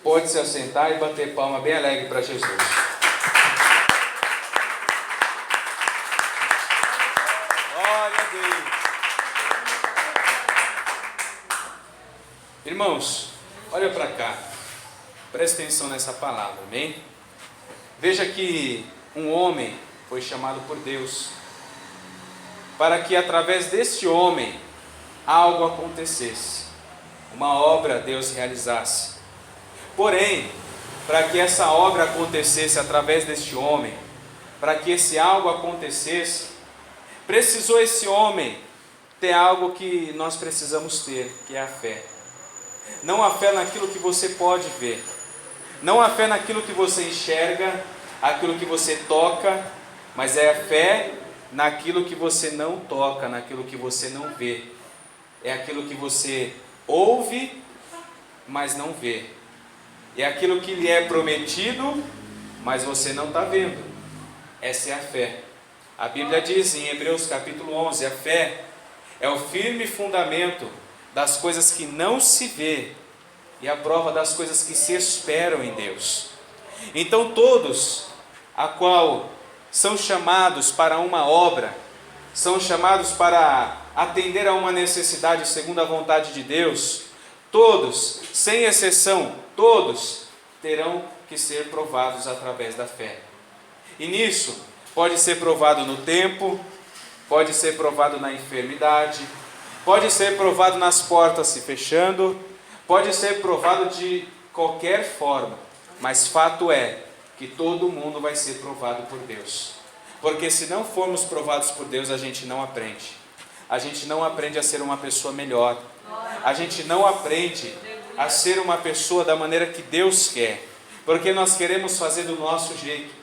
pode se assentar e bater palma bem alegre para Jesus. Glória a Deus. Irmãos, olha para cá. Presta atenção nessa palavra, amém? Veja que um homem foi chamado por Deus para que através deste homem algo acontecesse, uma obra Deus realizasse. Porém, para que essa obra acontecesse através deste homem, para que esse algo acontecesse, precisou esse homem ter algo que nós precisamos ter, que é a fé. Não a fé naquilo que você pode ver, não a fé naquilo que você enxerga, aquilo que você toca, mas é a fé naquilo que você não toca, naquilo que você não vê. É aquilo que você ouve, mas não vê. É aquilo que lhe é prometido, mas você não está vendo. Essa é a fé. A Bíblia diz em Hebreus capítulo 11, a fé é o firme fundamento das coisas que não se vê e a prova das coisas que se esperam em Deus. Então todos a qual são chamados para uma obra, são chamados para atender a uma necessidade segundo a vontade de Deus, todos, sem exceção, todos terão que ser provados através da fé. E nisso pode ser provado no tempo, pode ser provado na enfermidade, pode ser provado nas portas se fechando, pode ser provado de qualquer forma, mas fato é que todo mundo vai ser provado por Deus. Porque se não formos provados por Deus, a gente não aprende. A gente não aprende a ser uma pessoa melhor. A gente não aprende a ser uma pessoa da maneira que Deus quer. Porque nós queremos fazer do nosso jeito.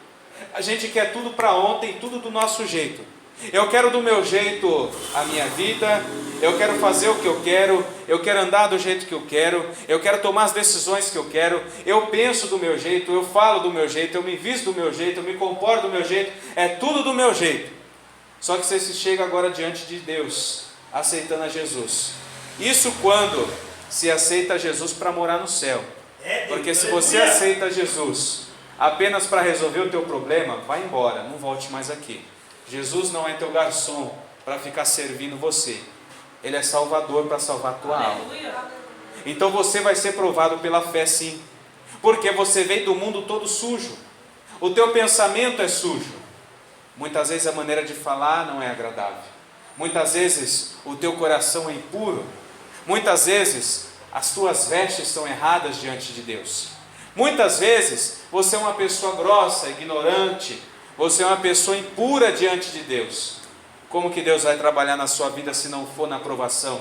A gente quer tudo para ontem, tudo do nosso jeito. Eu quero do meu jeito a minha vida, eu quero fazer o que eu quero andar do jeito que eu quero tomar as decisões que eu penso do meu jeito, eu falo do meu jeito, eu me visto do meu jeito, eu me comporto do meu jeito, é tudo do meu jeito. Só que você se chega agora diante de Deus, aceitando a Jesus. Isso quando se aceita Jesus para morar no céu. Porque se você aceita Jesus apenas para resolver o teu problema, vai embora, não volte mais aqui. Jesus não é teu garçom para ficar servindo você. Ele é salvador para salvar a tua alma. Então você vai ser provado pela fé, sim. Porque você veio do mundo todo sujo. O teu pensamento é sujo. Muitas vezes a maneira de falar não é agradável. Muitas vezes o teu coração é impuro. Muitas vezes as tuas vestes são erradas diante de Deus. Muitas vezes você é uma pessoa grossa, ignorante. Você é uma pessoa impura diante de Deus. Como que Deus vai trabalhar na sua vida se não for na provação?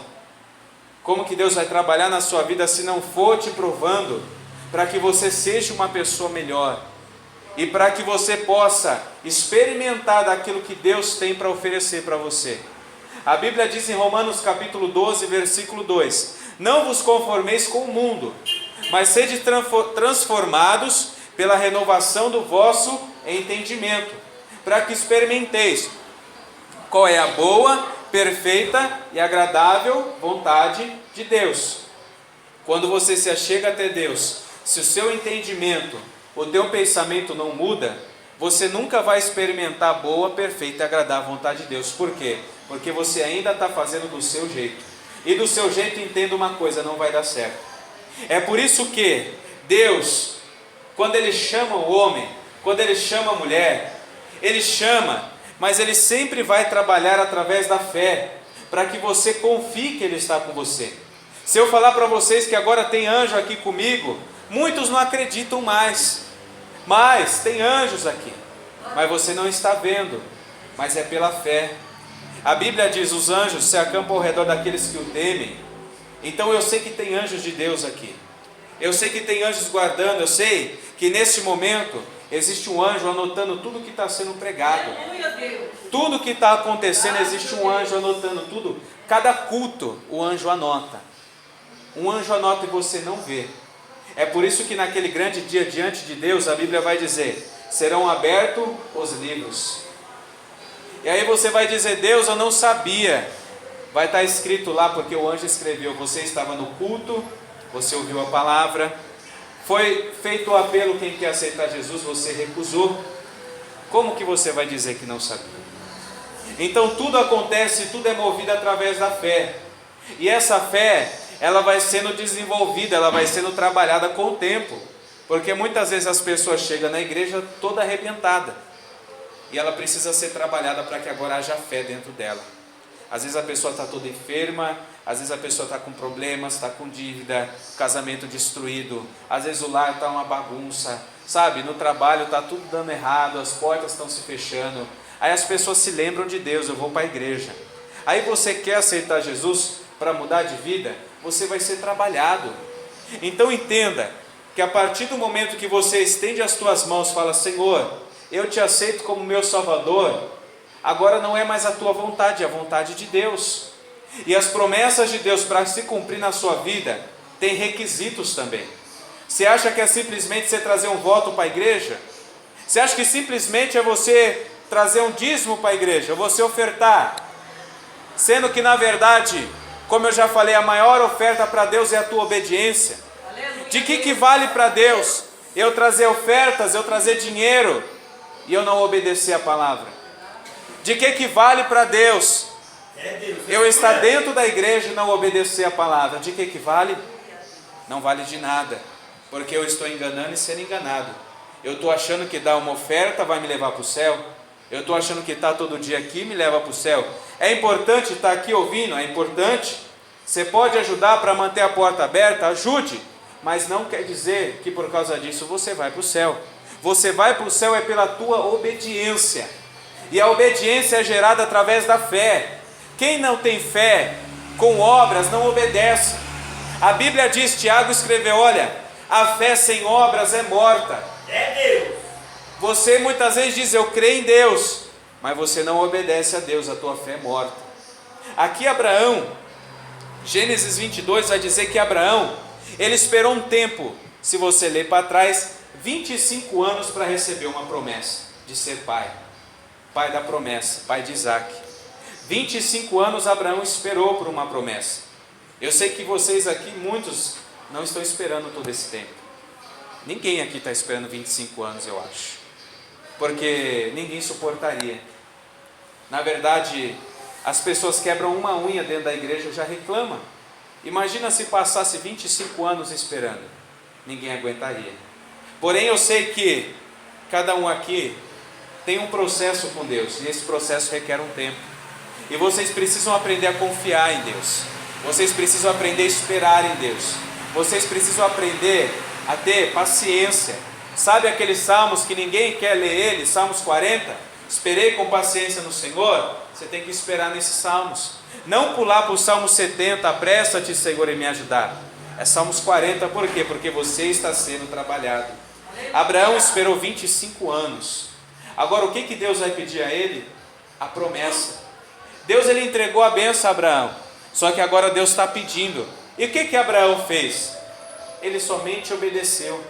Como que Deus vai trabalhar na sua vida se não for te provando para que você seja uma pessoa melhor e para que você possa experimentar daquilo que Deus tem para oferecer para você? A Bíblia diz em Romanos capítulo 12, versículo 2: não vos conformeis com o mundo, mas sede transformados pela renovação do vosso entendimento, para que experimenteis qual é a boa, perfeita e agradável vontade de Deus. Quando você se achega até Deus, se o seu entendimento, o teu pensamento não muda, você nunca vai experimentar a boa, perfeita e agradável vontade de Deus. Por quê? Porque você ainda está fazendo do seu jeito. E do seu jeito, entenda uma coisa, não vai dar certo. É por isso que Deus, quando Ele chama o homem, quando Ele chama a mulher, Ele chama, mas Ele sempre vai trabalhar através da fé, para que você confie que Ele está com você. Se eu falar para vocês que agora tem anjo aqui comigo, muitos não acreditam mais, mas tem anjos aqui, mas você não está vendo, mas é pela fé. A Bíblia diz, os anjos se acampam ao redor daqueles que o temem. Então eu sei que tem anjos de Deus aqui, eu sei que tem anjos guardando, eu sei que nesse momento existe um anjo anotando tudo que está sendo pregado, tudo que está acontecendo, existe um anjo anotando tudo. Cada culto o anjo anota, um anjo anota e você não vê. É por isso que naquele grande dia diante de Deus, a Bíblia vai dizer, serão abertos os livros. E aí você vai dizer, Deus, eu não sabia. Vai estar escrito lá, porque o anjo escreveu, você estava no culto, você ouviu a palavra, Foi feito o apelo, quem quer aceitar Jesus, você recusou. Como que você vai dizer que não sabia? Então tudo acontece, tudo é movido através da fé. E essa fé, ela vai sendo desenvolvida, ela vai sendo trabalhada com o tempo. Porque muitas vezes as pessoas chegam na igreja toda arrebentada. E ela precisa ser trabalhada para que agora haja fé dentro dela. Às vezes a pessoa está toda enferma, às vezes a pessoa está com problemas, está com dívida, casamento destruído, às vezes o lar está uma bagunça, sabe? No trabalho está tudo dando errado, as portas estão se fechando. Aí as pessoas se lembram de Deus, eu vou para a igreja. Aí você quer aceitar Jesus para mudar de vida, você vai ser trabalhado. Então entenda que a partir do momento que você estende as tuas mãos e fala: Senhor, eu te aceito como meu Salvador, agora não é mais a tua vontade, é a vontade de Deus. E as promessas de Deus para se cumprir na sua vida, tem requisitos também. Você acha que é simplesmente você trazer um voto para a igreja? Você acha que simplesmente é você trazer um dízimo para a igreja, você ofertar? Sendo que na verdade, como eu já falei, a maior oferta para Deus é a tua obediência. De que vale para Deus eu trazer ofertas, eu trazer dinheiro e eu não obedecer a palavra? De que vale para Deus eu estar dentro da igreja e não obedecer a palavra? De que vale? Não vale de nada, porque eu estou enganando e sendo enganado. Eu estou achando que dar uma oferta vai me levar para o céu. Eu estou achando que estar todo dia aqui me leva para o céu. É importante estar aqui ouvindo, é importante. Você pode ajudar para manter a porta aberta, ajude, mas não quer dizer que por causa disso você vai para o céu. Você vai para o céu é pela tua obediência. E a obediência é gerada através da fé. Quem não tem fé com obras não obedece. A Bíblia diz, Tiago escreveu, olha, a fé sem obras é morta. É Deus. Você muitas vezes diz, eu creio em Deus, mas você não obedece a Deus, a tua fé é morta. Aqui Abraão, Gênesis 22 vai dizer que Abraão, ele esperou um tempo, se você ler para trás, 25 anos para receber uma promessa de ser pai. Pai da promessa, pai de Isaac. 25 anos Abraão esperou por uma promessa. Eu sei que vocês aqui, muitos, não estão esperando todo esse tempo. Ninguém aqui está esperando 25 anos, eu acho. Porque ninguém suportaria. Na verdade, as pessoas quebram uma unha dentro da igreja e já reclamam. Imagina se passasse 25 anos esperando. Ninguém aguentaria. Porém, eu sei que cada um aqui tem um processo com Deus. E esse processo requer um tempo. E vocês precisam aprender a confiar em Deus. Vocês precisam aprender a esperar em Deus. Vocês precisam aprender a ter paciência. Sabe aqueles salmos que ninguém quer ler eles? Salmos 40? Esperei com paciência no Senhor. Você tem que esperar nesses salmos. Não pular para o Salmo 70, apressa-te, Senhor, em me ajudar. É Salmos 40, por quê? Porque você está sendo trabalhado. Abraão esperou 25 anos. Agora o que Deus vai pedir a ele? A promessa. Deus ele entregou a bênção a Abraão. Só que agora Deus está pedindo. E o que Abraão fez? Ele somente obedeceu.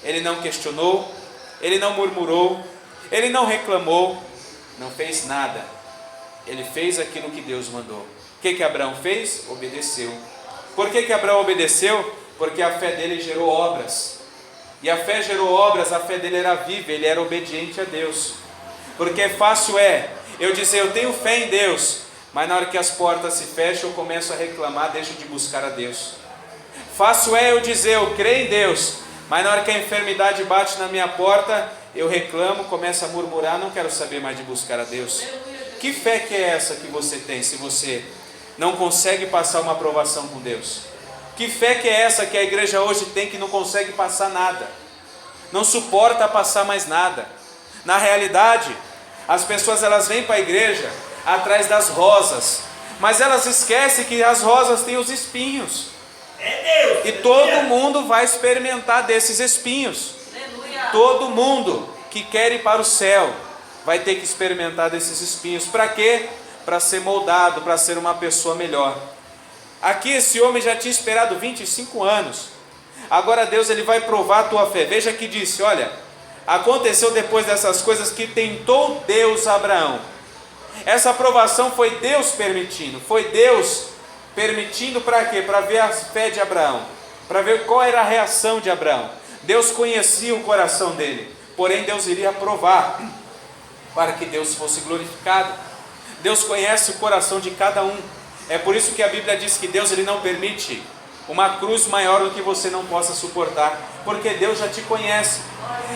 Ele não questionou, ele não murmurou, ele não reclamou, não fez nada. Ele fez aquilo que Deus mandou. O que Abraão fez? Obedeceu. Por que Abraão obedeceu? Porque a fé dele gerou obras. E a fé gerou obras, a fé dele era viva, ele era obediente a Deus. Porque fácil é eu dizer, eu tenho fé em Deus, mas na hora que as portas se fecham, eu começo a reclamar, deixo de buscar a Deus. Fácil é eu dizer, eu creio em Deus, mas na hora que a enfermidade bate na minha porta, eu reclamo, começo a murmurar, não quero saber mais de buscar a Deus. Que fé que é essa que você tem, se você não consegue passar uma aprovação com Deus? Que fé que é essa que a igreja hoje tem, que não consegue passar nada? Não suporta passar mais nada. Na realidade, as pessoas elas vêm para a igreja atrás das rosas, mas elas esquecem que as rosas têm os espinhos. É Deus. E todo mundo vai experimentar desses espinhos. Todo mundo que quer ir para o céu vai ter que experimentar desses espinhos. Para quê? Para ser moldado, para ser uma pessoa melhor. Aqui esse homem já tinha esperado 25 anos. Agora Deus ele vai provar a tua fé. Veja que disse, olha, aconteceu depois dessas coisas que tentou Deus a Abraão. Essa aprovação foi Deus permitindo. Foi Deus permitindo para quê? Para ver a fé de Abraão. Para ver qual era a reação de Abraão. Deus conhecia o coração dele, porém Deus iria provar para que Deus fosse glorificado. Deus conhece o coração de cada um. É por isso que a Bíblia diz que Deus ele não permite uma cruz maior do que você não possa suportar, porque Deus já te conhece.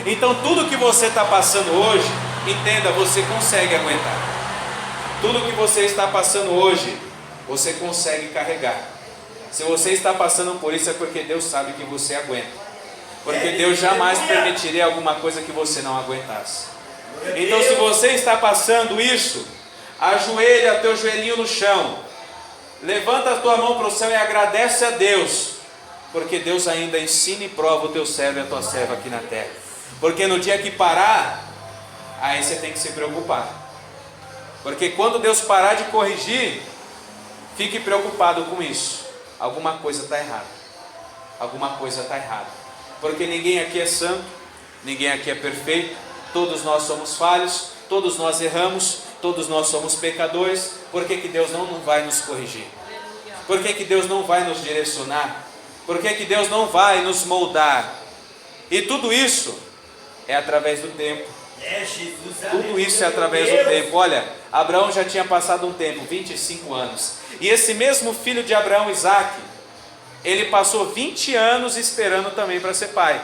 Então tudo que você está passando hoje, entenda, você consegue aguentar. Tudo que você está passando hoje, você consegue carregar. Se você está passando por isso, é porque Deus sabe que você aguenta. Porque Deus jamais permitiria alguma coisa que você não aguentasse. Então se você está passando isso, ajoelha teu joelhinho no chão, levanta a tua mão para o céu e agradece a Deus, porque Deus ainda ensina e prova o teu servo e a tua serva aqui na terra. Porque no dia que parar, aí você tem que se preocupar. Porque quando Deus parar de corrigir, fique preocupado com isso. Alguma coisa está errada. Alguma coisa está errada. Porque ninguém aqui é santo, ninguém aqui é perfeito, todos nós somos falhos, todos nós erramos, todos nós somos pecadores. Por que Deus não vai nos corrigir? Por que Deus não vai nos direcionar? Por que Deus não vai nos moldar? E tudo isso é através do tempo. Tudo isso é através do tempo. Olha, Abraão já tinha passado um tempo, 25 anos. E esse mesmo filho de Abraão, Isaque, ele passou 20 anos esperando também para ser pai.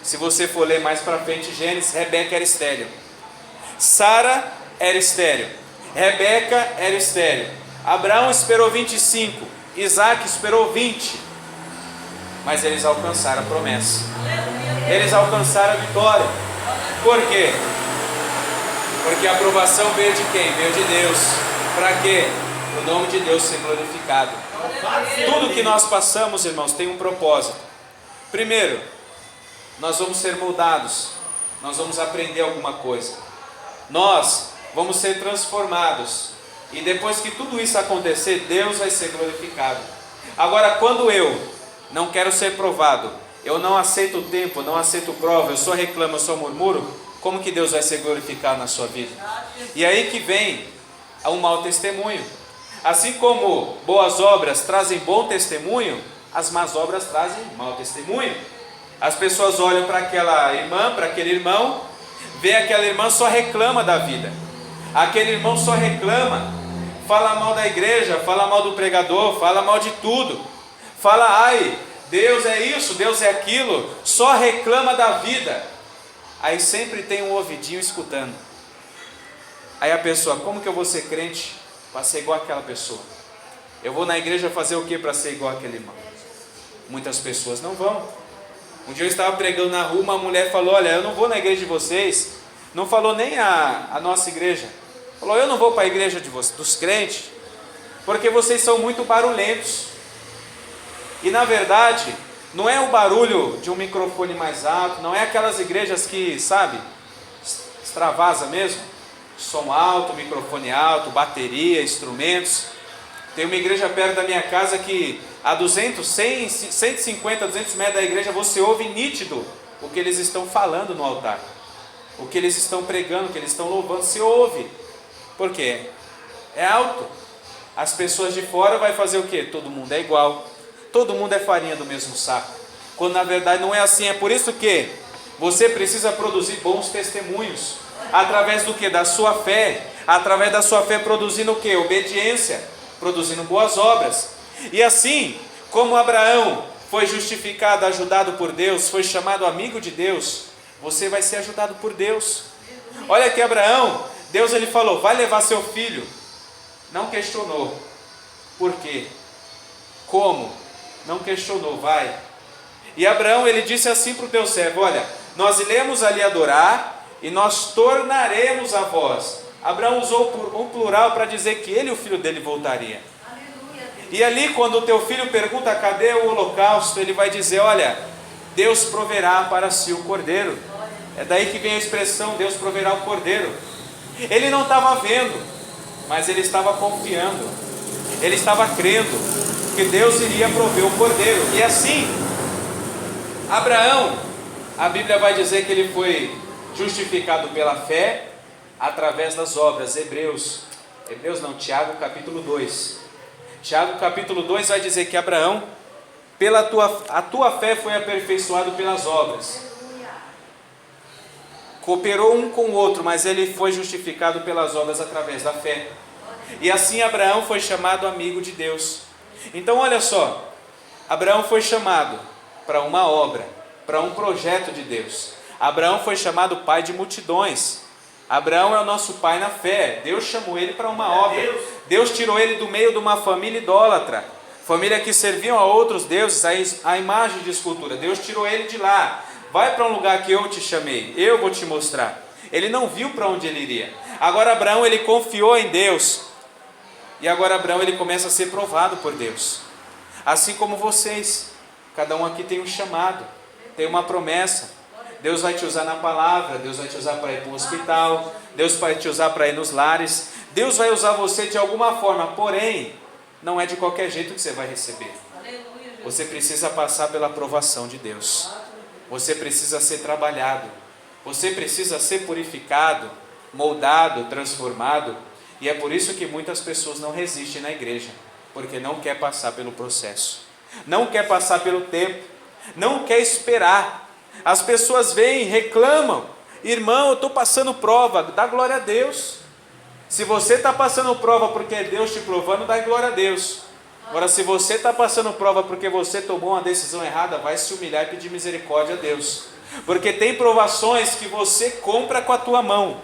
Se você for ler mais para frente, Gênesis, Rebeca era estéril. Sara era estéril. Rebeca era estéril. Abraão esperou 25. Isaque esperou 20. Mas eles alcançaram a promessa. Eles alcançaram a vitória. Por quê? Porque a aprovação veio de quem? Veio de Deus. Para quê? O nome de Deus ser glorificado. Tudo que nós passamos, irmãos, tem um propósito. Primeiro, nós vamos ser moldados. Nós vamos aprender alguma coisa. Nós vamos ser transformados. E depois que tudo isso acontecer, Deus vai ser glorificado. Agora, quando eu não quero ser provado, eu não aceito o tempo, não aceito prova, eu só reclamo, eu só murmuro, como que Deus vai ser glorificado na sua vida? E aí que vem um mau testemunho. Assim como boas obras trazem bom testemunho, as más obras trazem mau testemunho. As pessoas olham para aquela irmã, para aquele irmão, vê aquela irmã só reclama da vida. Aquele irmão só reclama, fala mal da igreja, fala mal do pregador, fala mal de tudo. Fala, ai, Deus é isso, Deus é aquilo, só reclama da vida. Aí sempre tem um ouvidinho escutando. Aí a pessoa, como que eu vou ser crente para ser igual àquela pessoa? Eu vou na igreja fazer o que para ser igual àquele irmão? Muitas pessoas não vão. Um dia eu estava pregando na rua, uma mulher falou, olha, eu não vou na igreja de vocês. Não falou nem a nossa igreja. Falou, eu não vou para a igreja dos crentes, porque vocês são muito barulhentos. E na verdade, não é o barulho de um microfone mais alto, não é aquelas igrejas que, sabe, extravasa mesmo. Som alto, microfone alto, bateria, instrumentos. Tem uma igreja perto da minha casa que a 200, 100, 150, 200 metros da igreja você ouve nítido o que eles estão falando no altar. O que eles estão pregando, o que eles estão louvando, se ouve. Por quê? É alto. As pessoas de fora vai fazer o quê? Todo mundo é igual. Todo mundo é farinha do mesmo saco. Quando na verdade não é assim. É por isso que você precisa produzir bons testemunhos. Através do que? Da sua fé. Através da sua fé produzindo o que? Obediência. Produzindo boas obras. E assim, como Abraão foi justificado, ajudado por Deus, foi chamado amigo de Deus, você vai ser ajudado por Deus. Olha que Abraão, Deus ele falou, vai levar seu filho. Não questionou. Por quê? Como? Não questionou, vai. E Abraão ele disse assim para o teu servo, olha, nós iremos ali adorar e nós tornaremos a vós. Abraão usou um plural para dizer que ele e o filho dele voltaria. E ali quando o teu filho pergunta, cadê o holocausto? Ele vai dizer, olha, Deus proverá para si o cordeiro. É daí que vem a expressão, Deus proverá o cordeiro. Ele não estava vendo, mas ele estava confiando. Ele estava crendo que Deus iria prover o cordeiro. E assim, Abraão, a Bíblia vai dizer que ele foi justificado pela fé através das obras. Tiago capítulo 2. Tiago capítulo 2 vai dizer que Abraão, a tua fé foi aperfeiçoado pelas obras. Cooperou um com o outro, mas ele foi justificado pelas obras através da fé. E assim Abraão foi chamado amigo de Deus. Então olha só, Abraão foi chamado para uma obra, para um projeto de Deus. Abraão foi chamado pai de multidões. Abraão é o nosso pai na fé. Deus chamou ele para uma obra. Deus tirou ele do meio de uma família idólatra, família que serviam a outros deuses, a imagem de escultura. Deus tirou ele de lá. Vai para um lugar que eu te chamei, eu vou te mostrar. Ele não viu para onde ele iria. Agora Abraão, ele confiou em Deus. E agora Abraão, ele começa a ser provado por Deus. Assim como vocês, cada um aqui tem um chamado, tem uma promessa. Deus vai te usar na palavra, Deus vai te usar para ir para o hospital, Deus vai te usar para ir nos lares. Deus vai usar você de alguma forma, porém, não é de qualquer jeito que você vai receber. Você precisa passar pela aprovação de Deus. Você precisa ser trabalhado. Você precisa ser purificado, moldado, transformado. E é por isso que muitas pessoas não resistem na igreja, porque não quer passar pelo processo, não quer passar pelo tempo, não quer esperar. As pessoas vêm, reclamam: irmão, eu estou passando prova. Dá glória a Deus. Se você está passando prova porque é Deus te provando, dá glória a Deus. Agora, se você está passando prova porque você tomou uma decisão errada, vai se humilhar e pedir misericórdia a Deus. Porque tem provações que você compra com a tua mão.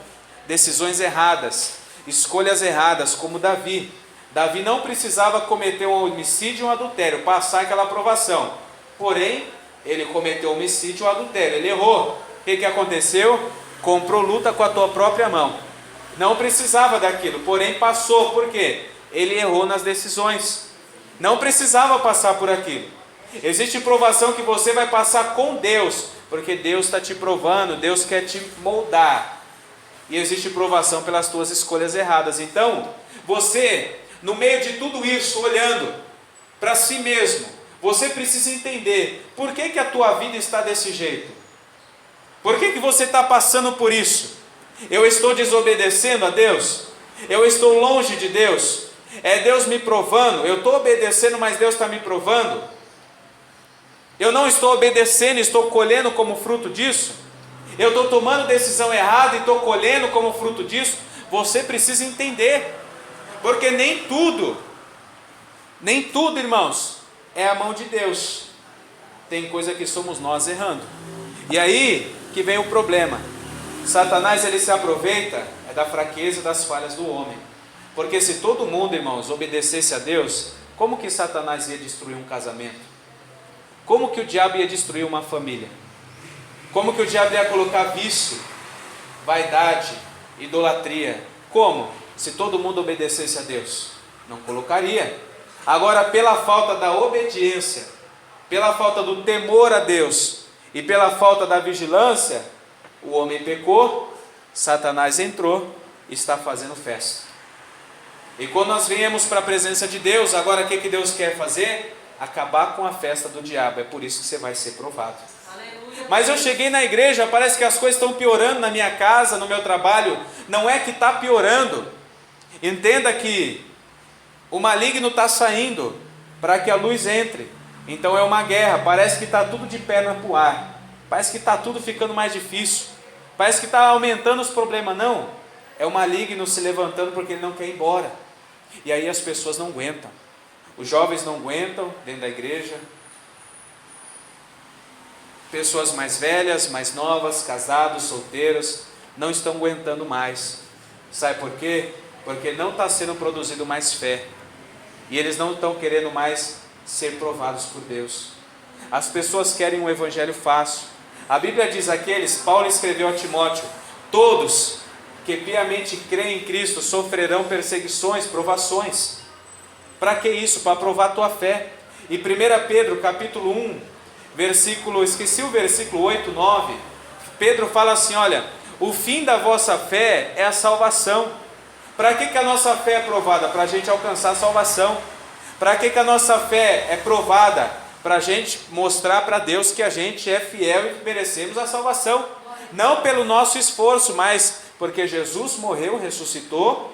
Decisões erradas, escolhas erradas, como Davi. Davi não precisava cometer um homicídio e um adultério, passar aquela provação. Porém, ele cometeu um homicídio e um adultério, ele errou. O que aconteceu? Comprou luta com a tua própria mão. Não precisava daquilo, porém passou. Por quê? Ele errou nas decisões. Não precisava passar por aquilo. Existe provação que você vai passar com Deus, porque Deus está te provando, Deus quer te moldar. E existe provação pelas tuas escolhas erradas. Então, você, no meio de tudo isso, olhando para si mesmo, você precisa entender por que a tua vida está desse jeito. Por que você está passando por isso? Eu estou desobedecendo a Deus? Eu estou longe de Deus? É Deus me provando? Eu estou obedecendo, mas Deus está me provando? Eu não estou obedecendo e estou colhendo como fruto disso? Eu estou tomando decisão errada e estou colhendo como fruto disso? Você precisa entender, porque nem tudo, irmãos, é a mão de Deus. Tem coisa que somos nós errando. E aí que vem o problema. Satanás, ele se aproveita da fraqueza e das falhas do homem. Porque se todo mundo, irmãos, obedecesse a Deus, como que Satanás ia destruir um casamento? Como que o diabo ia destruir uma família? Como que o diabo ia colocar vício, vaidade, idolatria? Como? Se todo mundo obedecesse a Deus? Não colocaria. Agora, pela falta da obediência, pela falta do temor a Deus e pela falta da vigilância, o homem pecou, Satanás entrou e está fazendo festa. E quando nós viemos para a presença de Deus, agora o que Deus quer fazer? Acabar com a festa do diabo. É por isso que você vai ser provado. Aleluia. Mas eu cheguei na igreja, parece que as coisas estão piorando na minha casa, no meu trabalho. Não é que está piorando. Entenda que o maligno está saindo para que a luz entre. Então é uma guerra, parece que está tudo de perna para o ar. Parece que está tudo ficando mais difícil. Parece que está aumentando os problemas. Não, é o maligno se levantando porque ele não quer ir embora. E aí as pessoas não aguentam. Os jovens não aguentam dentro da igreja. Pessoas mais velhas, mais novas, casados, solteiros, não estão aguentando mais. Sabe por quê? Porque não está sendo produzido mais fé. E eles não estão querendo mais ser provados por Deus. As pessoas querem um evangelho fácil. A Bíblia diz aqueles, Paulo escreveu a Timóteo: todos que piamente creem em Cristo sofrerão perseguições, provações. Para que isso? Para provar a tua fé. E 1 Pedro capítulo 1, esqueci o versículo 8, 9, Pedro fala assim: olha, o fim da vossa fé é a salvação. Para que a nossa fé é provada? Para a gente alcançar a salvação. Para que a nossa fé é provada? Para a gente mostrar para Deus que a gente é fiel e que merecemos a salvação. Não pelo nosso esforço, mas porque Jesus morreu, ressuscitou,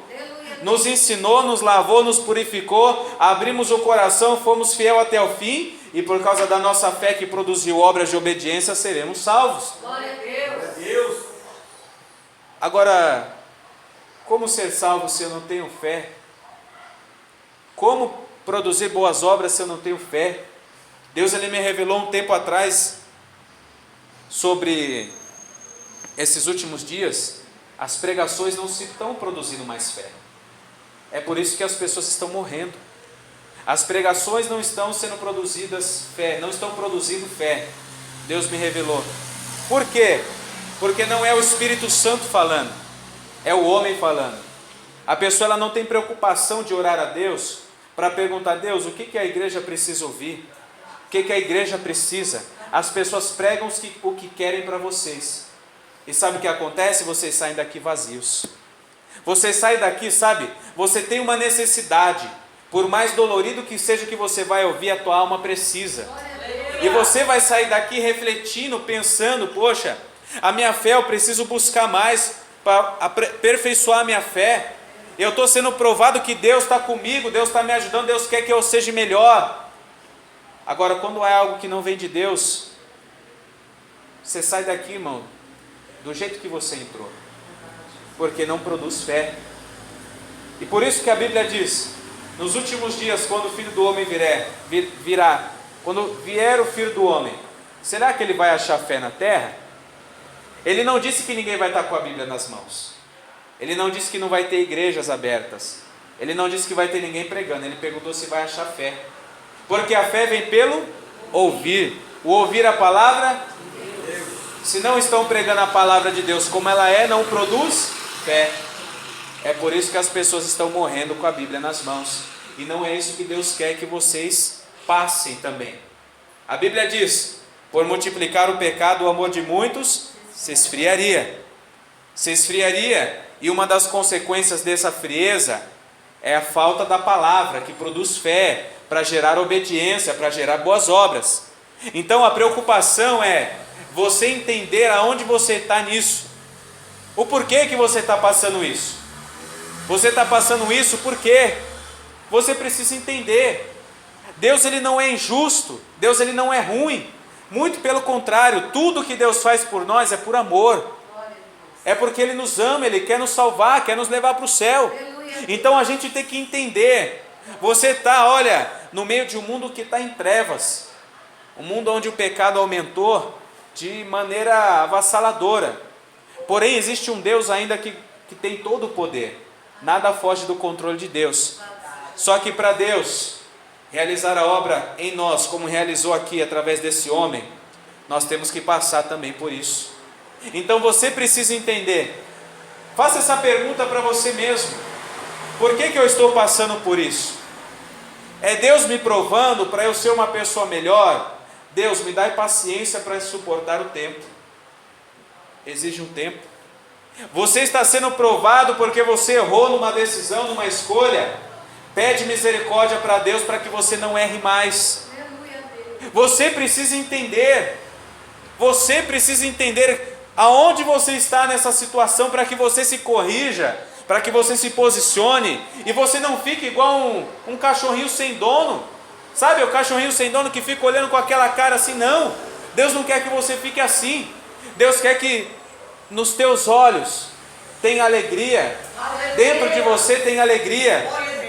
nos ensinou, nos lavou, nos purificou, abrimos o coração, fomos fiel até o fim, e por causa da nossa fé que produziu obras de obediência, seremos salvos. Glória a Deus. Glória a Deus. Agora, como ser salvo se eu não tenho fé? Como produzir boas obras se eu não tenho fé? Deus ele me revelou um tempo atrás sobre esses últimos dias, as pregações não se estão produzindo mais fé. É por isso que as pessoas estão morrendo. As pregações não estão sendo produzidas fé, não estão produzindo fé. Deus me revelou. Por quê? Porque não é o Espírito Santo falando, é o homem falando. A pessoa ela não tem preocupação de orar a Deus para perguntar a Deus o que a igreja precisa ouvir, o que a igreja precisa. As pessoas pregam o que querem para vocês. E sabe o que acontece? Vocês saem daqui vazios. Você sai daqui, sabe? Você tem uma necessidade. Por mais dolorido que seja o que você vai ouvir, a tua alma precisa. E você vai sair daqui refletindo, pensando, poxa, a minha fé eu preciso buscar mais para aperfeiçoar a minha fé. Eu estou sendo provado que Deus está comigo, Deus está me ajudando, Deus quer que eu seja melhor. Agora, quando é algo que não vem de Deus, você sai daqui, irmão, do jeito que você entrou, porque não produz fé. E por isso que a Bíblia diz, nos últimos dias, quando o Filho do Homem virá, quando vier o Filho do Homem, será que ele vai achar fé na terra? Ele não disse que ninguém vai estar com a Bíblia nas mãos. Ele não disse que não vai ter igrejas abertas. Ele não disse que vai ter ninguém pregando. Ele perguntou se vai achar fé. Porque a fé vem pelo ouvir. O ouvir a palavra, se não estão pregando a palavra de Deus como ela é, não produz fé. É por isso que as pessoas estão morrendo com a Bíblia nas mãos. E não é isso que Deus quer que vocês passem também. A Bíblia diz, por multiplicar o pecado, o amor de muitos se esfriaria. Se esfriaria. E uma das consequências dessa frieza é a falta da palavra, que produz fé, para gerar obediência, para gerar boas obras. Então a preocupação é você entender aonde você está nisso. O porquê que você está passando isso. Você está passando isso porque você precisa entender. Deus ele não é injusto, Deus ele não é ruim. Muito pelo contrário, tudo que Deus faz por nós é por amor. É porque Ele nos ama, Ele quer nos salvar, quer nos levar para o céu. Então a gente tem que entender. Você está, olha, no meio de um mundo que está em trevas. Um mundo onde o pecado aumentou de maneira avassaladora. Porém existe um Deus ainda que tem todo o poder. Nada foge do controle de Deus. Só que para Deus realizar a obra em nós, como realizou aqui através desse homem, nós temos que passar também por isso. Então você precisa entender. Faça essa pergunta para você mesmo. Por que eu estou passando por isso? É Deus me provando para eu ser uma pessoa melhor? Deus, me dá paciência para suportar o tempo. Exige um tempo. Você está sendo provado porque você errou numa decisão, numa escolha? Pede misericórdia para Deus para que você não erre mais. Você precisa entender. Você precisa entender aonde você está nessa situação para que você se corrija, para que você se posicione e você não fique igual um cachorrinho sem dono. Sabe, o cachorrinho sem dono que fica olhando com aquela cara assim? Não, Deus não quer que você fique assim. Deus quer que nos teus olhos tenha alegria, dentro de você tem alegria,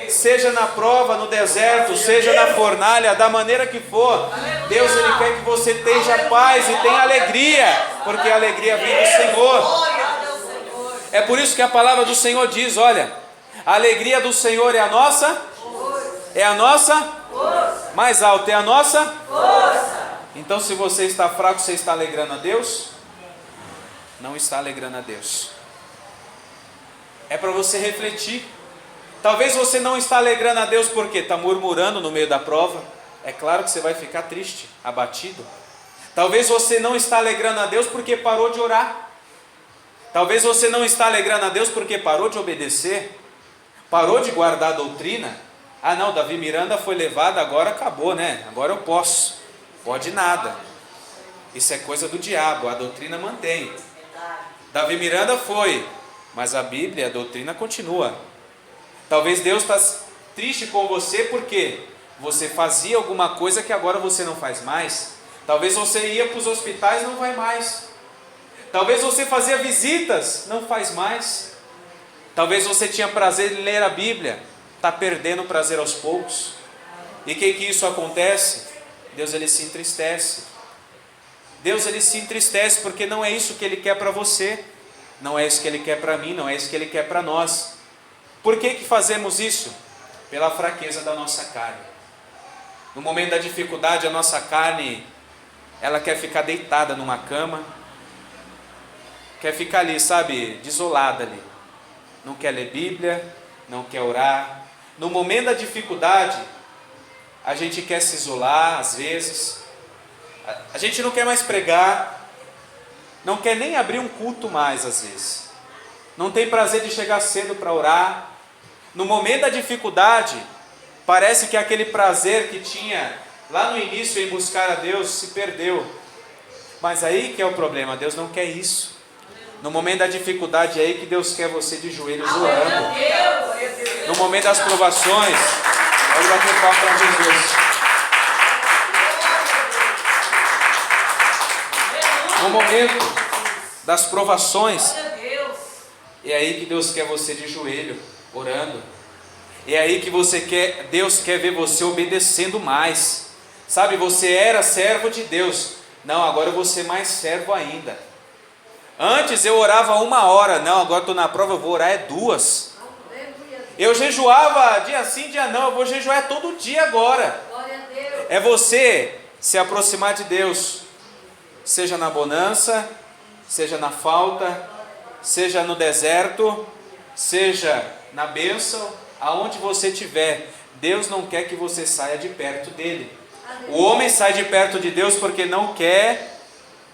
seja na prova, no deserto, seja na fornalha, da maneira que for. Deus ele quer que você tenha paz e tenha alegria, porque a alegria vem do Senhor. É por isso que a palavra do Senhor diz, olha, a alegria do Senhor é a nossa, mais alto, é a nossa. Então se você está fraco, você está alegrando a Deus? Não está alegrando a Deus. É para você refletir. Talvez você não está alegrando a Deus porque está murmurando no meio da prova. É claro que você vai ficar triste, abatido. Talvez você não está alegrando a Deus porque parou de orar. Talvez você não está alegrando a Deus porque parou de obedecer, parou de guardar a doutrina. Ah não, Davi Miranda foi levado, agora acabou, né? Agora eu posso. Pode nada. Isso é coisa do diabo, a doutrina mantém. Davi Miranda foi, mas a Bíblia, a doutrina continua. Talvez Deus está triste com você porque você fazia alguma coisa que agora você não faz mais. Talvez você ia para os hospitais, não vai mais. Talvez você fazia visitas, não faz mais. Talvez você tinha prazer em ler a Bíblia, está perdendo o prazer aos poucos. E que isso acontece? Deus ele se entristece. Deus ele se entristece porque não é isso que Ele quer para você. Não é isso que Ele quer para mim, não é isso que Ele quer para nós. Por que fazemos isso? Pela fraqueza da nossa carne. No momento da dificuldade, a nossa carne, ela quer ficar deitada numa cama, quer ficar ali, sabe, desolada ali. Não quer ler Bíblia, não quer orar. No momento da dificuldade, a gente quer se isolar, às vezes. A gente não quer mais pregar, não quer nem abrir um culto mais, às vezes. Não tem prazer de chegar cedo para orar. No momento da dificuldade, parece que aquele prazer que tinha lá no início em buscar a Deus se perdeu. Mas aí que é o problema, Deus não quer isso. No momento da dificuldade é aí que Deus quer você de joelhos orando. No momento das provações, pode bater palma para Jesus. No momento das provações, é aí que Deus quer você de joelho, orando. É aí que Deus quer ver você obedecendo mais. Sabe, você era servo de Deus. Não, agora eu vou ser mais servo ainda. Antes eu orava 1 hora. Não, agora estou na prova, eu vou orar 2. Eu jejuava dia sim, dia não. Eu vou jejuar todo dia agora. É você se aproximar de Deus. Seja na bonança, seja na falta, seja no deserto, seja na bênção, aonde você estiver, Deus não quer que você saia de perto dele. O homem sai de perto de Deus porque não quer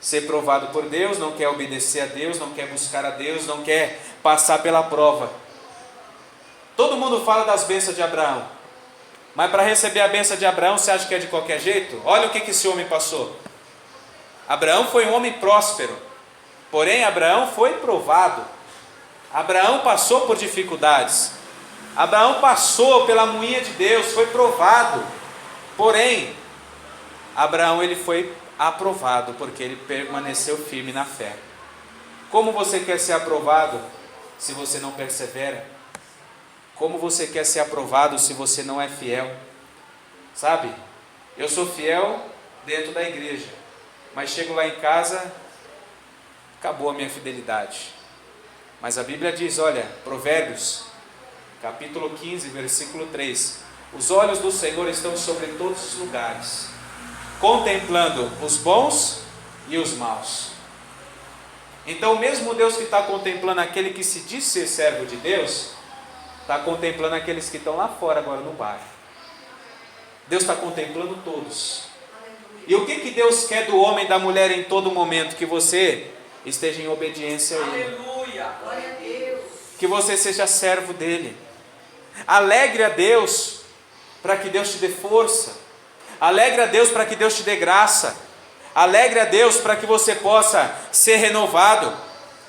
ser provado por Deus, não quer obedecer a Deus, não quer buscar a Deus, não quer passar pela prova. Todo mundo fala das bênçãos de Abraão, mas para receber a bênção de Abraão, você acha que é de qualquer jeito? Olha o que esse homem passou. Abraão foi um homem próspero, porém Abraão foi provado. Abraão passou por dificuldades. Abraão passou pela moinha de Deus, foi provado. Porém, Abraão ele foi aprovado porque ele permaneceu firme na fé. Como você quer ser aprovado se você não persevera? Como você quer ser aprovado se você não é fiel? Sabe, eu sou fiel dentro da igreja, mas chego lá em casa, acabou a minha fidelidade. Mas a Bíblia diz, olha, Provérbios, capítulo 15, versículo 3. Os olhos do Senhor estão sobre todos os lugares, contemplando os bons e os maus. Então o mesmo Deus que está contemplando aquele que se diz ser servo de Deus, está contemplando aqueles que estão lá fora agora no bairro. Deus está contemplando todos. E o que Deus quer do homem e da mulher em todo momento? Que você esteja em obediência a Ele. Aleluia. Glória a Deus. Que você seja servo dEle. Alegre a Deus para que Deus te dê força. Alegre a Deus para que Deus te dê graça. Alegre a Deus para que você possa ser renovado,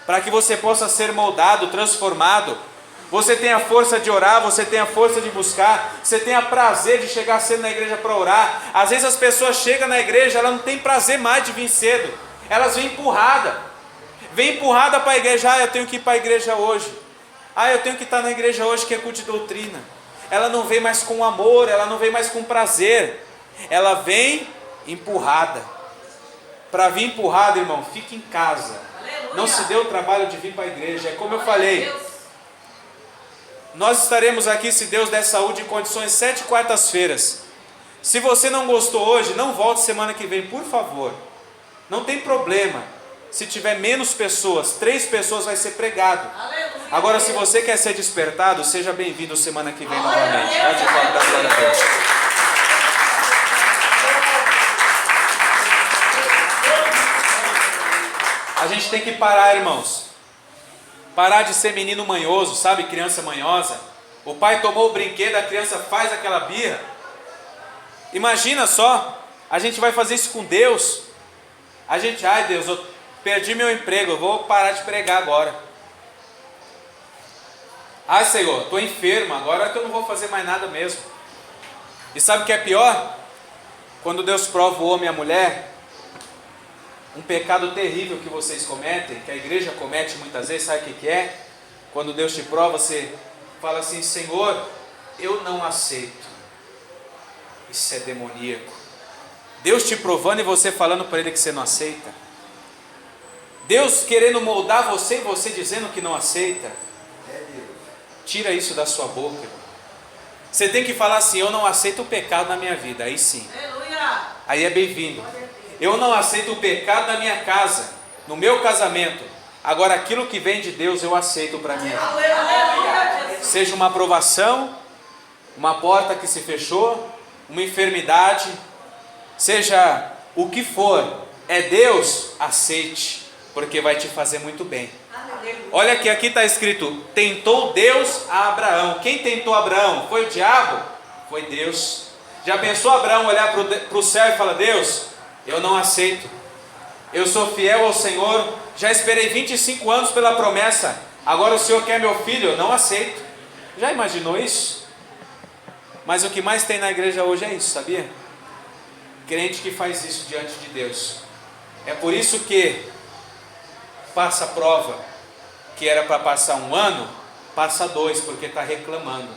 para que você possa ser moldado, transformado. Você tem a força de orar, você tem a força de buscar, você tem a prazer de chegar cedo na igreja para orar. Às vezes as pessoas chegam na igreja, elas não têm prazer mais de vir cedo, elas vêm empurrada para a igreja. Eu tenho que ir para a igreja hoje, eu tenho que estar na igreja hoje que é culto de doutrina. Ela não vem mais com amor, ela não vem mais com prazer, ela vem empurrada. Para vir empurrada, irmão, fique em casa. Aleluia. Não se dê o trabalho de vir para a igreja. É como eu falei, nós estaremos aqui, se Deus der saúde e condições, 7 quartas-feiras. Se você não gostou hoje, não volte semana que vem, por favor. Não tem problema. Se tiver menos pessoas, 3 pessoas vai ser pregado. Aleluia. Agora, se você quer ser despertado, seja bem-vindo semana que vem novamente. Pode falar da glória a Deus. A gente tem que parar, irmãos. Parar de ser menino manhoso, sabe? Criança manhosa. O pai tomou o brinquedo, a criança faz aquela birra. Imagina só, a gente vai fazer isso com Deus. A gente, Deus, eu perdi meu emprego, eu vou parar de pregar agora. Senhor, estou enfermo, agora é que eu não vou fazer mais nada mesmo. E sabe o que é pior? Quando Deus prova o homem e a mulher, um pecado terrível que vocês cometem, que a igreja comete muitas vezes, sabe o que é? Quando Deus te prova, você fala assim: Senhor, eu não aceito. Isso é demoníaco. Deus te provando e você falando para Ele que você não aceita. Deus querendo moldar você e você dizendo que não aceita. Tira isso da sua boca, irmão. Você tem que falar assim: eu não aceito o pecado na minha vida. Aí sim. Aí é bem-vindo. Eu não aceito o pecado na minha casa, no meu casamento. Agora aquilo que vem de Deus eu aceito para mim. Seja uma aprovação, uma porta que se fechou, uma enfermidade, seja o que for, é Deus, aceite, porque vai te fazer muito bem. Olha que aqui está escrito: tentou Deus a Abraão. Quem tentou Abraão? Foi o diabo? Foi Deus. Já pensou Abraão olhar para o céu e falar: Deus, eu não aceito, eu sou fiel ao Senhor, já esperei 25 anos pela promessa, agora o Senhor quer meu filho, eu não aceito. Já imaginou isso? Mas o que mais tem na igreja hoje é isso, sabia? Crente que faz isso diante de Deus. É por isso que passa a prova, que era para passar 1 ano, passa 2, porque está reclamando.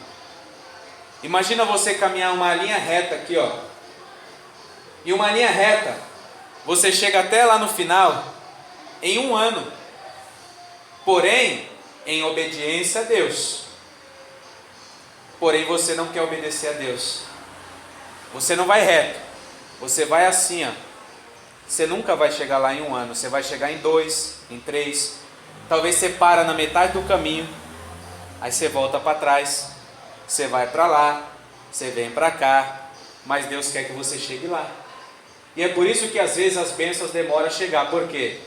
Imagina você caminhar uma linha reta aqui, ó. E uma linha reta, você chega até lá no final, em 1 ano. Porém, em obediência a Deus. Porém, você não quer obedecer a Deus. Você não vai reto. Você vai assim, ó. Você nunca vai chegar lá em 1 ano. Você vai chegar em 2, em 3. Talvez você para na metade do caminho. Aí você volta para trás. Você vai para lá. Você vem para cá. Mas Deus quer que você chegue lá. E é por isso que às vezes as bênçãos demoram a chegar. Por quê?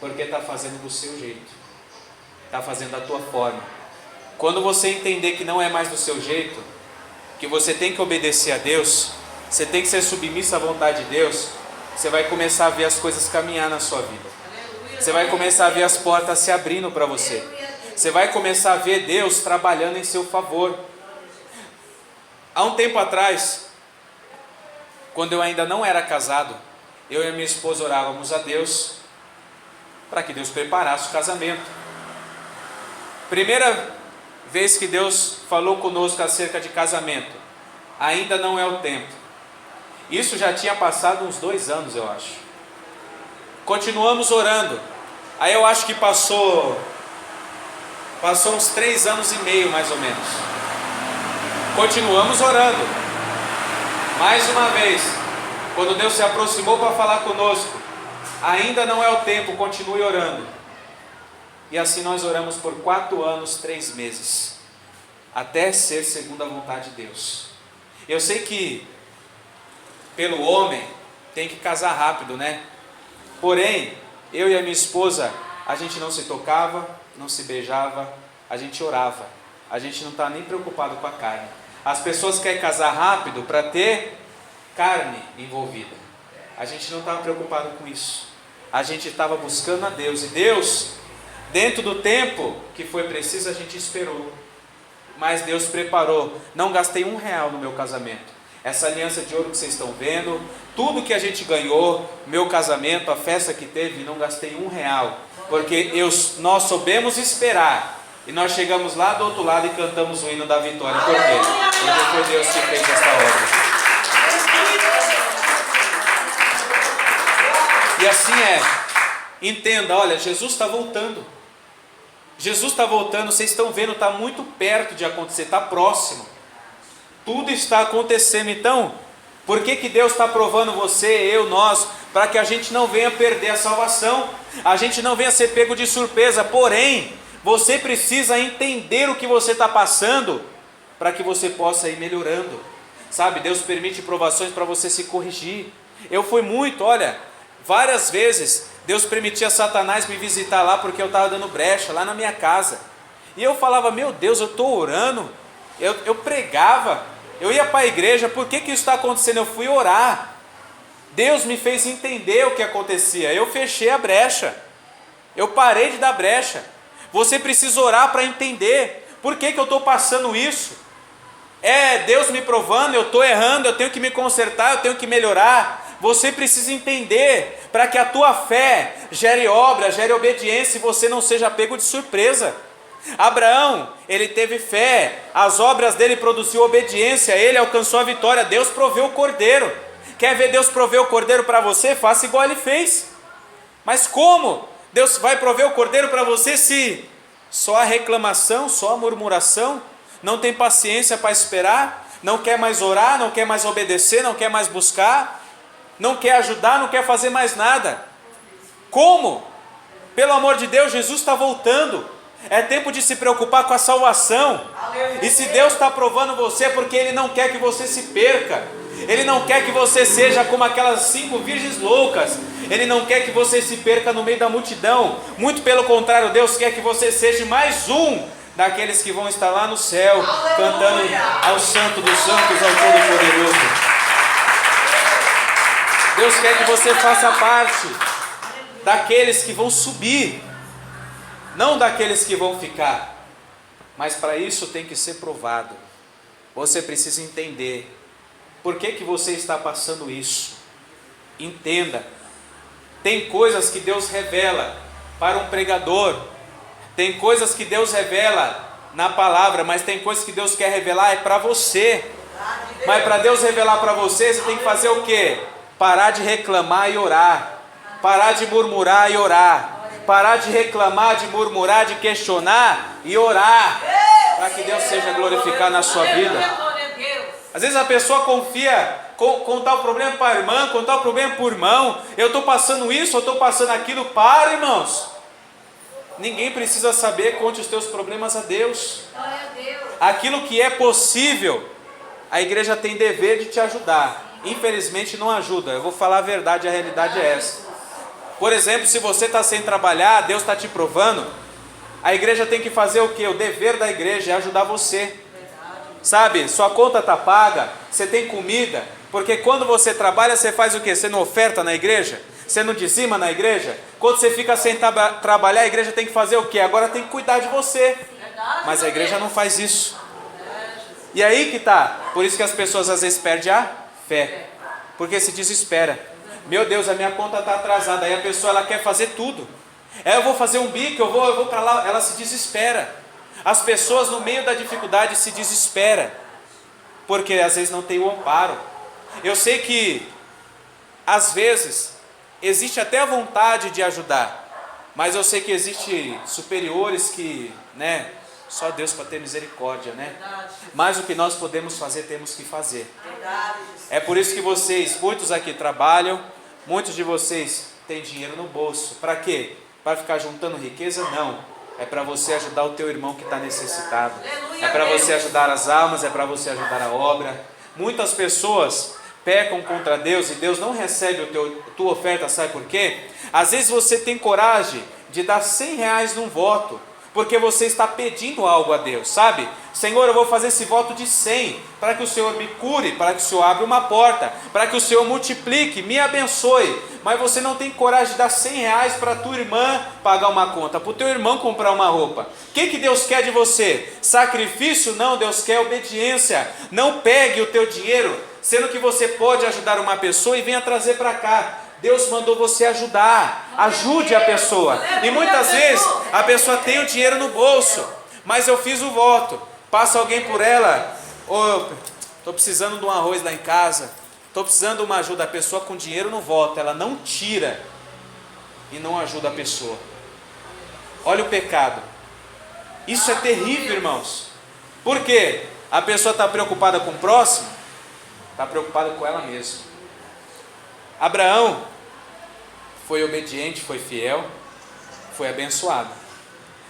Porque está fazendo do seu jeito. Está fazendo da tua forma. Quando você entender que não é mais do seu jeito, que você tem que obedecer a Deus, você tem que ser submisso à vontade de Deus, você vai começar a ver as coisas caminhar na sua vida. Você vai começar a ver as portas se abrindo para você. Você vai começar a ver Deus trabalhando em seu favor. Há um tempo atrás, quando eu ainda não era casado, eu e a minha esposa orávamos a Deus para que Deus preparasse o casamento. Primeira vez que Deus falou conosco acerca de casamento: ainda não é o tempo. Isso já tinha passado uns 2 anos, eu acho. Continuamos orando. Aí eu acho que passou uns 3 anos e meio, mais ou menos. Continuamos orando. Mais uma vez, quando Deus se aproximou para falar conosco: ainda não é o tempo, continue orando. E assim nós oramos por 4 anos, 3 meses, até ser segundo a vontade de Deus. Eu sei que pelo homem tem que casar rápido, né? Porém, eu e a minha esposa, a gente não se tocava, não se beijava, a gente orava. A gente não está nem preocupado com a carne. As pessoas querem casar rápido para ter carne envolvida. A gente não estava preocupado com isso. A gente estava buscando a Deus. E Deus, dentro do tempo que foi preciso, a gente esperou. Mas Deus preparou. Não gastei R$1 no meu casamento. Essa aliança de ouro que vocês estão vendo, tudo que a gente ganhou, meu casamento, a festa que teve, não gastei R$1. Porque nós soubemos esperar. E nós chegamos lá do outro lado e cantamos o hino da vitória. Por quê? Porque foi Deus que fez essa obra. E assim é. Entenda, olha, Jesus está voltando. Jesus está voltando, vocês estão vendo, está muito perto de acontecer, está próximo. Tudo está acontecendo. Então, por que Deus está provando você, eu, nós, para que a gente não venha perder a salvação, a gente não venha ser pego de surpresa. Porém, você precisa entender o que você está passando, para que você possa ir melhorando. Sabe, Deus permite provações para você se corrigir. Eu fui muito, olha, várias vezes Deus permitia Satanás me visitar lá, porque eu estava dando brecha lá na minha casa. E eu falava: meu Deus, eu estou orando, eu pregava, eu ia para a igreja, por que isso está acontecendo? Eu fui orar. Deus me fez entender o que acontecia. Eu fechei a brecha, eu parei de dar brecha. Você precisa orar para entender por que eu estou passando isso. É Deus me provando, eu estou errando, eu tenho que me consertar, eu tenho que melhorar. Você precisa entender, para que a tua fé gere obra, gere obediência e você não seja pego de surpresa. Abraão, ele teve fé, as obras dele produziu obediência, ele alcançou a vitória, Deus proveu o cordeiro. Quer ver Deus prover o cordeiro para você? Faça igual ele fez. Mas como Deus vai prover o cordeiro para você se só a reclamação, só a murmuração, não tem paciência para esperar, não quer mais orar, não quer mais obedecer, não quer mais buscar, não quer ajudar, não quer fazer mais nada? Como? Pelo amor de Deus, Jesus está voltando. É tempo de se preocupar com a salvação. E se Deus está provando você, é porque Ele não quer que você se perca. Ele não quer que você seja como aquelas 5 virgens loucas. Ele não quer que você se perca no meio da multidão. Muito pelo contrário, Deus quer que você seja mais um daqueles que vão estar lá no céu, cantando ao Santo dos Santos, ao Todo-Poderoso. Deus quer que você faça parte daqueles que vão subir, não daqueles que vão ficar. Mas para isso tem que ser provado. Você precisa entender por que você está passando isso. Entenda, tem coisas que Deus revela para um pregador, tem coisas que Deus revela na palavra, mas tem coisas que Deus quer revelar é para você. Mas para Deus revelar para você, você tem que fazer o quê? Parar de reclamar e orar, parar de murmurar e orar, parar de reclamar, de murmurar, de questionar e orar, para que Deus seja glorificado na sua vida. Às vezes a pessoa confia, contar o problema para a irmã, contar o problema para o irmão. Eu estou passando isso, eu estou passando aquilo. Para, irmãos. Ninguém precisa saber, conte os teus problemas a Deus. Aquilo que é possível, a igreja tem dever de te ajudar. Infelizmente não ajuda. Eu vou falar a verdade, a realidade é essa. Por exemplo, se você está sem trabalhar, Deus está te provando, a igreja tem que fazer o quê? O dever da igreja é ajudar você. Sabe, sua conta está paga, você tem comida, porque quando você trabalha, você faz o quê? Você não oferta na igreja? Você não dizima na igreja? Quando você fica sem trabalhar, a igreja tem que fazer o quê? Agora tem que cuidar de você. Mas a igreja não faz isso. E aí que tá, por isso que as pessoas às vezes perdem a fé, porque se desespera. Meu Deus, a minha conta está atrasada. Aí a pessoa ela quer fazer tudo. Eu vou fazer um bico, eu vou para lá. Ela se desespera. As pessoas no meio da dificuldade se desesperam, porque às vezes não tem o amparo. Eu sei que às vezes existe até a vontade de ajudar, mas eu sei que existe superiores que, só Deus para ter misericórdia, Mas o que nós podemos fazer, temos que fazer. É por isso que vocês, muitos aqui trabalham, muitos de vocês têm dinheiro no bolso. Para quê? Para ficar juntando riqueza? Não. É para você ajudar o teu irmão que está necessitado. É para você ajudar as almas, é para você ajudar a obra. Muitas pessoas pecam contra Deus e Deus não recebe a tua oferta, sabe por quê? Às vezes você tem coragem de dar 100 reais num voto, porque você está pedindo algo a Deus, sabe? Senhor, eu vou fazer esse voto de 100, para que o Senhor me cure, para que o Senhor abra uma porta, para que o Senhor multiplique, me abençoe. Mas você não tem coragem de dar 100 reais para a tua irmã pagar uma conta, para o teu irmão comprar uma roupa. O que Deus quer de você? Sacrifício? Não, Deus quer obediência. Não pegue o teu dinheiro, sendo que você pode ajudar uma pessoa e venha trazer para cá. Deus mandou você ajudar, ajude a pessoa. E muitas vezes a pessoa tem o dinheiro no bolso, mas eu fiz o voto, passa alguém por ela, estou precisando de um arroz lá em casa, estou precisando de uma ajuda. A pessoa com dinheiro no voto, ela não tira e não ajuda a pessoa. Olha o pecado. Isso é terrível, irmãos. Por quê? A pessoa está preocupada com o próximo, está preocupada com ela mesma. Abraão foi obediente, foi fiel, foi abençoado.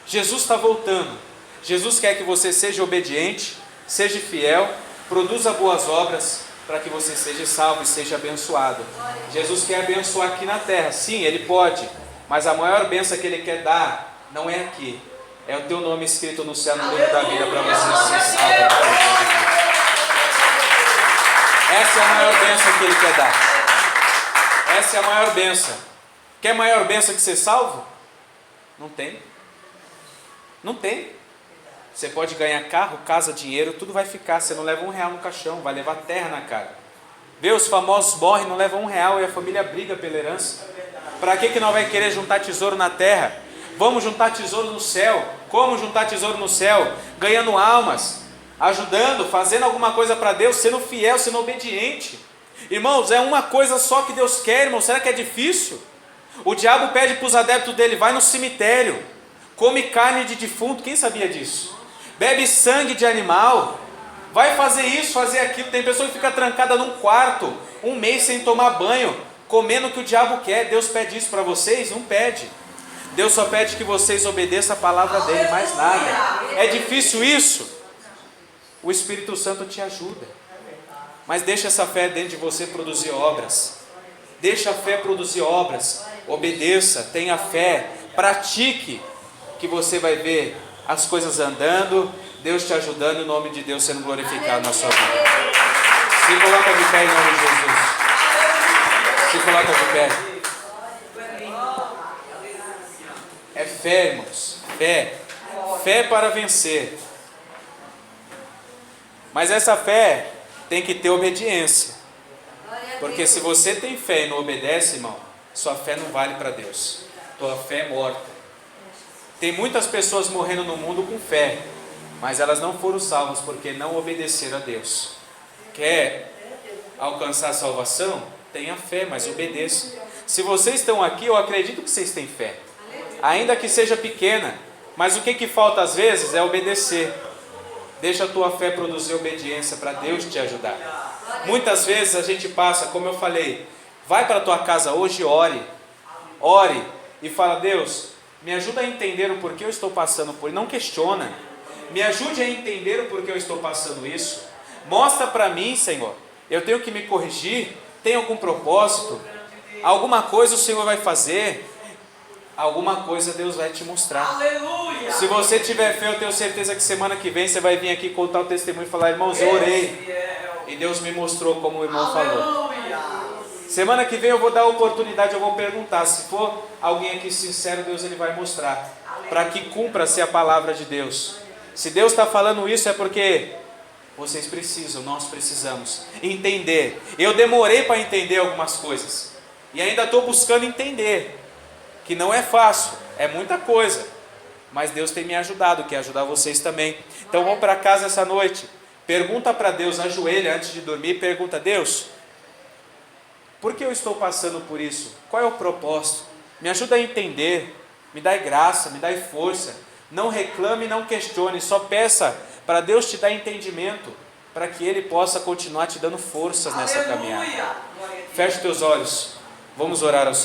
Jesus está voltando. Jesus quer que você seja obediente, seja fiel, produza boas obras, para que você seja salvo e seja abençoado. Jesus quer abençoar aqui na terra, sim, Ele pode, mas a maior bênção que Ele quer dar não é aqui, é o teu nome escrito no céu, no livro da vida, para você ser salvo. Essa é a maior bênção que Ele quer dar. Essa é a maior bênção. Quer maior bênção que ser salvo? Não tem. Não tem. Você pode ganhar carro, casa, dinheiro, tudo vai ficar. Você não leva R$1 no caixão, vai levar terra na cara. Vê, os famosos morrem, não levam R$1 e a família briga pela herança. Para que nós vai querer juntar tesouro na terra? Vamos juntar tesouro no céu. Como juntar tesouro no céu? Ganhando almas, ajudando, fazendo alguma coisa para Deus, sendo fiel, sendo obediente. Irmãos, é uma coisa só que Deus quer, irmão. Será que é difícil? O diabo pede para os adeptos dele: vai no cemitério, come carne de defunto. Quem sabia disso? Bebe sangue de animal, vai fazer isso, fazer aquilo. Tem pessoa que fica trancada num quarto, 1 mês sem tomar banho, comendo o que o diabo quer. Deus pede isso para vocês? Não pede. Deus só pede que vocês obedeçam a palavra dele, mais nada. É difícil isso? O Espírito Santo te ajuda. Mas deixa essa fé dentro de você produzir obras. Deixa a fé produzir obras. Obedeça, tenha fé, pratique, que você vai ver as coisas andando, Deus te ajudando, e o nome de Deus sendo glorificado na sua vida. Se coloca de pé em nome de Jesus. Se coloca de pé. É fé, irmãos. Fé. Fé para vencer. Mas essa fé tem que ter obediência. Porque se você tem fé e não obedece, irmão, sua fé não vale para Deus. Tua fé é morta. Tem muitas pessoas morrendo no mundo com fé, mas elas não foram salvas porque não obedeceram a Deus. Quer alcançar a salvação? Tenha fé, mas obedeça. Se vocês estão aqui, eu acredito que vocês têm fé, ainda que seja pequena, mas o que falta às vezes é obedecer. Deixa a tua fé produzir obediência para Deus te ajudar. Muitas vezes a gente passa, como eu falei, vai para a tua casa hoje e ore e fala: Deus, me ajuda a entender o porquê eu estou passando por isso. Não questiona. Me ajude a entender o porquê eu estou passando isso. Mostra para mim, Senhor. Eu tenho que me corrigir. Tem algum propósito? Alguma coisa o Senhor vai fazer. Alguma coisa Deus vai te mostrar. Aleluia! Se você tiver fé, eu tenho certeza que semana que vem você vai vir aqui contar o testemunho e falar: irmãos, eu orei e Deus me mostrou como o irmão falou. Semana que vem eu vou dar a oportunidade, eu vou perguntar. Se for alguém aqui sincero, Deus ele vai mostrar, para que cumpra-se a palavra de Deus. Se Deus está falando isso, é porque vocês precisam, nós precisamos entender. Eu demorei para entender algumas coisas, e ainda estou buscando entender, que não é fácil, é muita coisa, mas Deus tem me ajudado, quer ajudar vocês também. Então vamos para casa essa noite, pergunta para Deus, ajoelha antes de dormir, pergunta: Deus, por que eu estou passando por isso? Qual é o propósito? Me ajuda a entender, me dai graça, me dai força. Não reclame, não questione, só peça para Deus te dar entendimento, para que Ele possa continuar te dando forças nessa caminhada. Feche teus olhos, vamos orar ao Senhor.